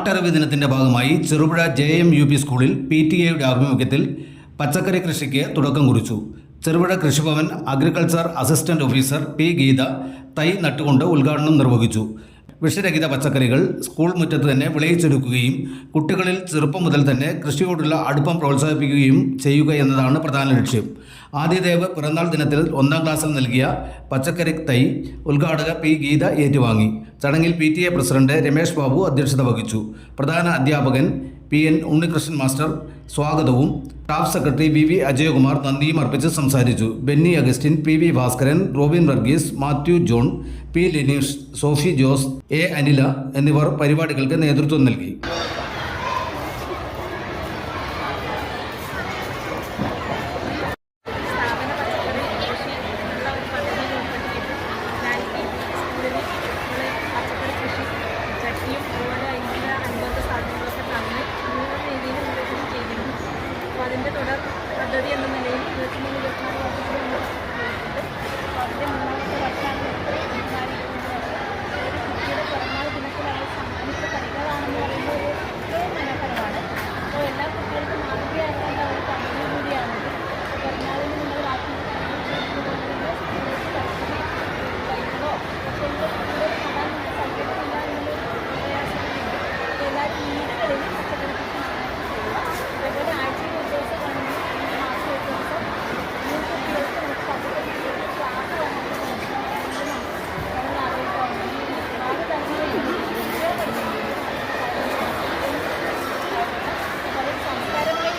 നാട്ടറിവ് ദിനത്തിൻ്റെ ഭാഗമായി ചെറുപുഴ JMUP സ്കൂളിൽ PTA ആഭിമുഖ്യത്തിൽ പച്ചക്കറി കൃഷിക്ക് തുടക്കം കുറിച്ചു. Cherupuzha Krishibhavan agriculture assistant officer P. Geetha തൈ നട്ടുകൊണ്ട് ഉദ്ഘാടനം നിർവഹിച്ചു. വിഷരഹിത പച്ചക്കറികൾ സ്കൂൾ മുറ്റത്ത് തന്നെ വിളയിച്ചെടുക്കുകയും കുട്ടികളിൽ ചെറുപ്പം മുതൽ തന്നെ കൃഷിയോടുള്ള അടുപ്പം പ്രോത്സാഹിപ്പിക്കുകയും ചെയ്യുക എന്നതാണ് പ്രധാന ലക്ഷ്യം. ആദിദേവ് പിറന്നാൾ ദിനത്തിൽ 1ാം ക്ലാസ്സിൽ നൽകിയ പച്ചക്കറി തൈ ഉദ്ഘാടക P. ഗീത ഏറ്റുവാങ്ങി. ചടങ്ങിൽ PTA പ്രസിഡന്റ് രമേഷ് ബാബു അധ്യക്ഷത വഹിച്ചു. പ്രധാന അധ്യാപകൻ PN ഉണ്ണികൃഷ്ണൻ മാസ്റ്റർ സ്വാഗതവും സ്റ്റാഫ് സെക്രട്ടറി VV അജയകുമാർ നന്ദിയും അർപ്പിച്ച് സംസാരിച്ചു. Benny Augustine, PV Bhaskaran, Robin Varghese, Mathew John, P. Lineesh, Sophy Jose, A. Anila എന്നിവർ പരിപാടികൾക്ക് നേതൃത്വം നൽകി. അതിൻ്റെ തുടർ പദ്ധതി എന്ന നിലയിൽ 23-24 വർഷത്തിൽ അതിൻ്റെ 3ാമത്തെ വർഷമാണ് കുട്ടിയുടെ പിറന്നാൾ ദിനത്തിൽ അവർ സമ്മാനിച്ച തൈകളാണെന്ന് പറയുന്നത് ഏറ്റവും മനോഹരമാണ്. അപ്പോൾ എല്ലാ കുട്ടികൾക്കും മാതൃകയാകേണ്ട ഒരു പദ്ധതി കൂടിയാണിത്. പിറന്നാളിന് നിങ്ങൾ തൈകളോ പക്ഷേ കൂടുതൽ നടാൻ സൗകര്യമില്ല എന്നൊരു പ്രയാസമുണ്ട്. അപ്പോൾ എല്ലാവരും വീടുകളിൽ പച്ചക്കറി കൃഷി ചെയ്യുക. അതേപോലെ ആഴ്ചയിൽ ഒരു ദിവസം വേണമെങ്കിൽ മാസം ഒരു ദിവസം 3 കുട്ടികൾക്ക് നമുക്ക് പച്ചക്കറി കൃഷിയുടെ ക്ലാസ് വേണമെങ്കിൽ നമ്മൾ ആഗ്രഹിക്കാറുണ്ട്. ഒരുപാട് തലമുറയുണ്ട് പല സംസ്കാരമായി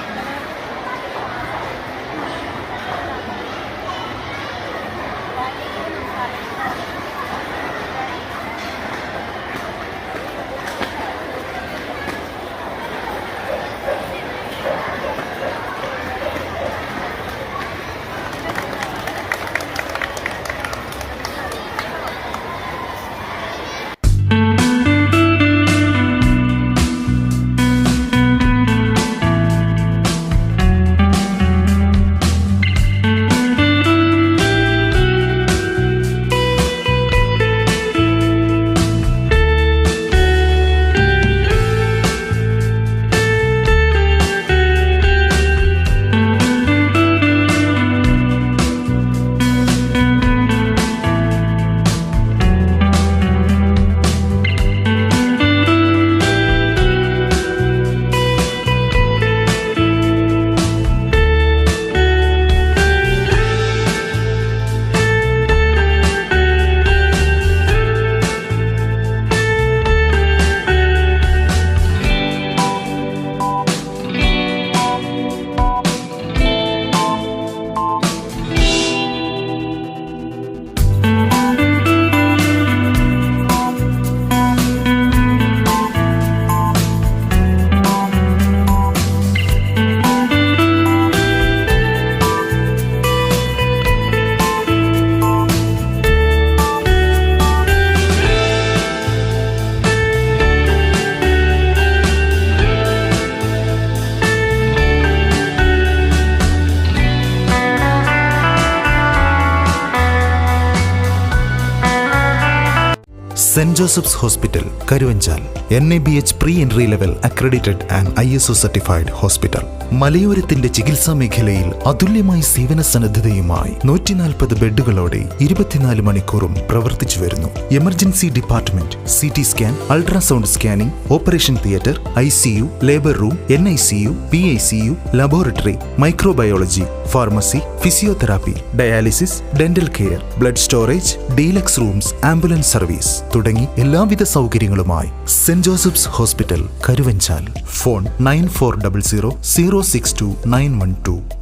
St. Joseph's Hospital, Karuvanchal, NABH pre-entry level accredited and ISO certified hospital. മലയോരത്തിന്റെ ചികിത്സാ മേഖലയിൽ അതുല്യമായ സേവന സന്നദ്ധതയുമായി 140 ബെഡുകളോടെ 24 മണിക്കൂറും പ്രവർത്തിച്ചു വരുന്നു. Emergency department, CT scan, ultrasound scanning, operation theatre, ICU, labour room, NICU, PICU, laboratory, microbiology, pharmacy, physiotherapy, dialysis, dental care, blood storage, deluxe rooms, ambulance service തുടങ്ങി എല്ലാവിധ സൗകര്യങ്ങളുമായി Saint Joseph's Hospital, Karuvanchal. Phone 9400 062 912.